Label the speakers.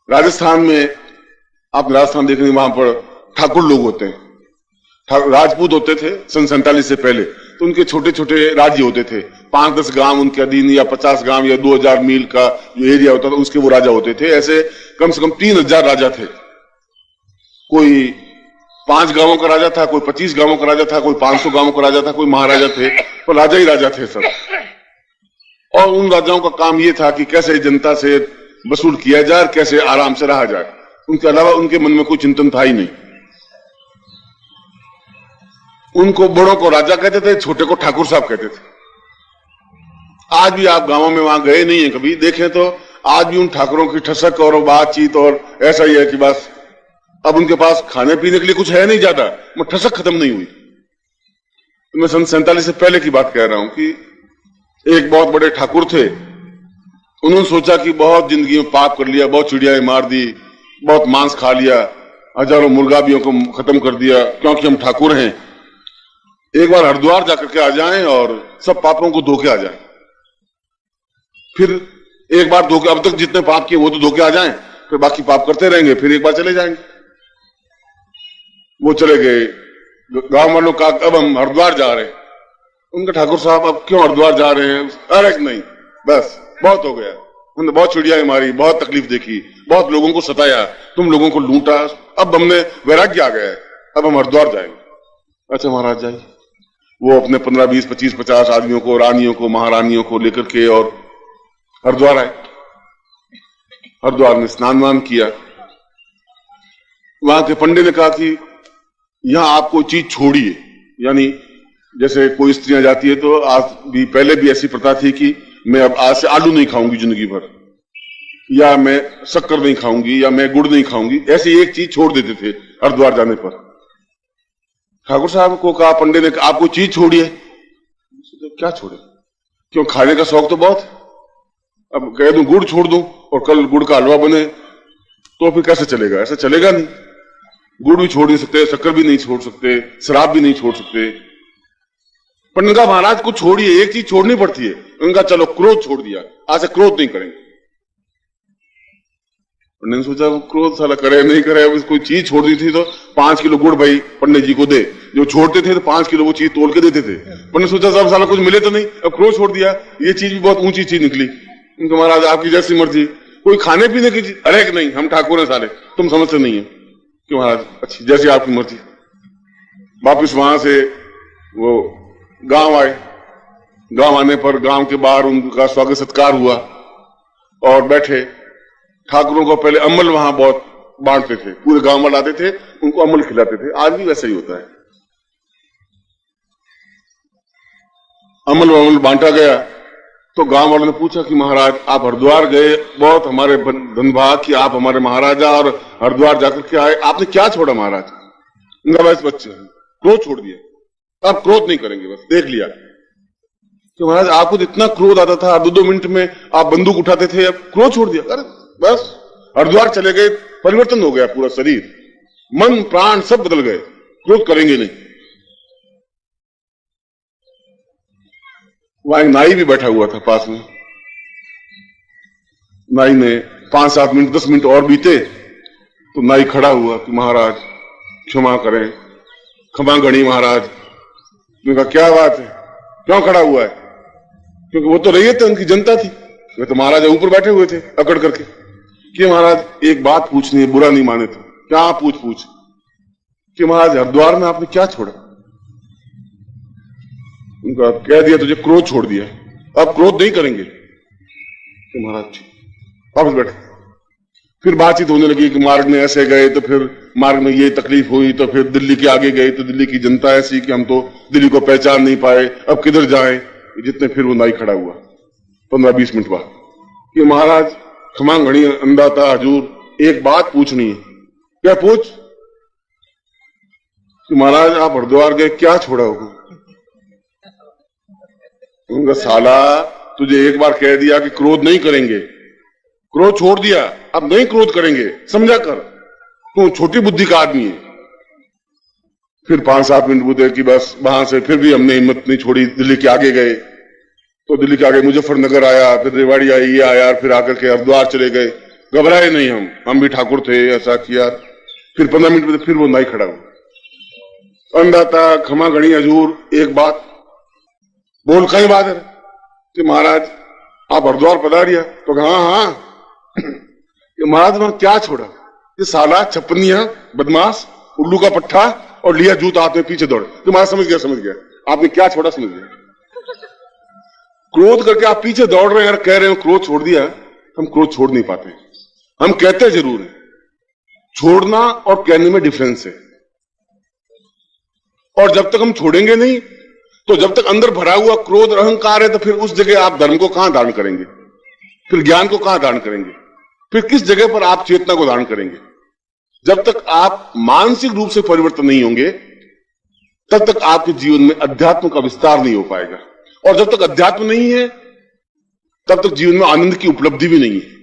Speaker 1: राजस्थान में आप राजस्थान देखेंगे, वहां पर ठाकुर लोग होते हैं, राजपूत होते थे सन 47 से पहले, तो उनके छोटे छोटे राज्य होते थे, 5-10 गांव उनके अधीन, या 50 गांव या 2000 मील का जो एरिया होता था उसके वो राजा होते थे। ऐसे कम से कम 3000 राजा थे। कोई 5 गांवों का राजा था, कोई 25 गांवों का राजा था, कोई 500 गांवों का राजा था, कोई महाराजा थे, पर राजा ही राजा थे सब। और उन राजाओं का काम ये था कि कैसे जनता से वसूल किया जाए, कैसे आराम से रहा जाए। उनके अलावा उनके मन में कोई चिंतन था ही नहीं। उनको बड़ों को राजा कहते थे, छोटे को ठाकुर साहब कहते थे। आज भी आप गांवों में वहां गए नहीं है कभी, देखें तो आज भी उन ठाकुरों की ठसक और बातचीत और ऐसा ही है कि बस अब उनके पास खाने पीने के लिए कुछ है नहीं ज्यादा, वो ठसक खत्म नहीं हुई। तो मैं सन 47 से पहले की बात कह रहा हूं कि एक बहुत बड़े ठाकुर थे, उन्होंने सोचा कि बहुत जिंदगी में पाप कर लिया, बहुत चिड़ियाएं मार दी, बहुत मांस खा लिया, हजारों मुर्गाबियों को खत्म कर दिया, क्योंकि हम ठाकुर हैं। एक बार हरिद्वार जाकर के आ जाएं और सब पापों को धो के आ जाएं। फिर एक बार धोके, अब तक जितने पाप किए वो तो धोके आ जाएं, फिर बाकी पाप करते रहेंगे, फिर एक बार चले जाएंगे। वो चले गए। गांव वालों का अब हम हरिद्वार जा रहे हैं। उनका ठाकुर साहब अब क्यों हरिद्वार जा रहे हैं? अरे नहीं, बस बहुत हो गया, हमने बहुत चिड़ियाएं मारी, बहुत तकलीफ देखी, बहुत लोगों को सताया, तुम लोगों को लूटा, अब हमने वैराग्य आ गया है, अब हम हरिद्वार जाएंगे। अच्छा महाराज जाइए। वो अपने 15, 20, 25, 50 आदमियों को, रानियों को, महारानियों को लेकर के और हरिद्वार आए। हरिद्वार में स्नान वान किया। वहां के पंडित ने कहा कि यहां आप कोई चीज छोड़िए, यानी जैसे कोई स्त्रियां जाती है तो आज भी, पहले भी ऐसी प्रथा थी कि मैं अब आज से आलू नहीं खाऊंगी जिंदगी भर, या मैं शक्कर नहीं खाऊंगी, या मैं गुड़ नहीं खाऊंगी, ऐसी एक चीज छोड़ देते थे हरिद्वार जाने पर। ठाकुर साहब को कहा, पंडित ने कहा आप कोई चीज छोड़िए। क्या छोड़े? क्यों, खाने का शौक तो बहुत। अब कह दूं गुड़ छोड़ दूं और कल गुड़ का हलवा बने तो फिर कैसे चलेगा? ऐसा चलेगा नहीं। गुड़ भी छोड़ नहीं सकते, शक्कर भी नहीं छोड़ सकते, शराब भी नहीं छोड़ सकते। पंडित का महाराज कुछ छोड़िए, एक चीज छोड़नी पड़ती है। उनका चलो क्रोध छोड़ दिया, आज से क्रोध नहीं करेंगे। पंडित ने सोचा वो क्रोध साला करे नहीं करे, कोई चीज छोड़ दी थी तो 5 किलो गुड़ भाई पंडित जी को दे। जो छोड़ते थे तो 5 किलो वो चीज तोड़ के देते थे। पंडित सोचा साहब साला कुछ मिले तो नहीं, अब क्रोध छोड़ दिया, ये चीज भी बहुत ऊंची चीज निकली। उनका महाराज आपकी जैसी मर्जी, कोई खाने पीने की चीज, अरे नहीं हम ठाकुर हैं साले, तुम समझते नहीं है। क्यों महाराज, अच्छी जैसी आपकी मर्जी। वापिस वहां से वो गांव आए। गांव आने पर गांव के बाहर उनका स्वागत सत्कार हुआ और बैठे। ठाकुरों को पहले अमल वहां बहुत बांटते थे, पूरे गांव वाले आते थे, उनको अमल खिलाते थे। आज भी वैसा ही होता है। अमल बांटा गया तो गांव वालों ने पूछा कि महाराज आप हरिद्वार गए, बहुत हमारे धनभाग कि आप हमारे महाराजा, और हरिद्वार जाकर के आए, आपने क्या छोड़ा महाराज? उनका बस बच्चे क्रोध छोड़ दिया, अब क्रोध नहीं करेंगे, बस देख लिया। तो महाराज आपको इतना क्रोध आता था, 2-2 मिनट में आप बंदूक उठाते थे, अब क्रोध छोड़ दिया। अरे बस हरिद्वार चले गए, परिवर्तन हो गया पूरा शरीर, मन प्राण सब बदल गए, क्रोध करेंगे नहीं। वहां एक नाई भी बैठा हुआ था पास में। नाई ने 5-7 मिनट 10 मिनट और बीते तो नाई खड़ा हुआ कि महाराज क्षमा करें, क्षमा गणी महाराज। मैंने कहा क्या बात है, क्यों खड़ा हुआ है? क्योंकि वो तो रैयत है, उनकी जनता थी, वे तो महाराज ऊपर बैठे हुए थे अकड़ करके कि महाराज एक बात पूछनी है, बुरा नहीं माने तो। क्या पूछ कि महाराज हरिद्वार में आपने क्या छोड़ा? उनका कह दिया तुझे क्रोध छोड़ दिया, अब क्रोध नहीं करेंगे। तो महाराज वापस बैठे। फिर बातचीत होने लगी कि मार्ग में ऐसे गए तो फिर मार्ग में ये तकलीफ हुई, तो फिर दिल्ली के आगे गए तो दिल्ली की जनता ऐसी कि हम तो दिल्ली को पहचान नहीं पाए, अब किधर जाएं। जितने फिर वो नाई खड़ा हुआ 15-20 मिनट बाद कि महाराज क्षमा घड़ी अंदाता हजूर, एक बात पूछनी है। क्या पूछ? कि महाराज आप हरिद्वार गए, क्या छोड़ा होगा? उनका साला तुझे एक बार कह दिया कि क्रोध नहीं करेंगे, क्रोध छोड़ दिया, अब नहीं क्रोध करेंगे, समझा कर, तू छोटी बुद्धि का आदमी है। फिर 5-7 मिनट बुद्धे कि बस वहां से फिर भी हमने हिम्मत नहीं छोड़ी, दिल्ली के आगे गए तो दिल्ली के आगे मुजफ्फरनगर आया, फिर रेवाड़ी आई, ये आया, फिर आकर के हरिद्वार चले गए। घबराए नहीं, हम भी ठाकुर थे, ऐसा किया। फिर 15 मिनट में फिर वो नाई खड़ा हुआ, अंदाता खमा गणी हजूर, एक बात बोल, कई बात है कि महाराज आप हरिद्वार पधारिया? तो हाँ हाँ कि महाराज वहां क्या छोड़ा, ये साला छपनिया बदमाश उल्लू का पट्टा और लिया जूत हाथ में पीछे दौड़े। तो महाराज समझ गया आपने क्या छोड़ा, समझ गया। क्रोध करके आप पीछे दौड़ रहे हैं, अगर कह रहे हो क्रोध छोड़ दिया, हम क्रोध छोड़ नहीं पाते। हम कहते जरूर है, छोड़ना और कहने में डिफरेंस है। और जब तक हम छोड़ेंगे नहीं, तो जब तक अंदर भरा हुआ क्रोध और अहंकार है, तो फिर उस जगह आप धर्म को कहां धारण करेंगे, फिर ज्ञान को कहां धारण करेंगे, फिर किस जगह पर आप चेतना को धारण करेंगे? जब तक आप मानसिक रूप से परिवर्तन नहीं होंगे, तब तक आपके जीवन में अध्यात्म का विस्तार नहीं हो पाएगा। और जब तक अध्यात्म नहीं है, तब तक जीवन में आनंद की उपलब्धि भी नहीं है।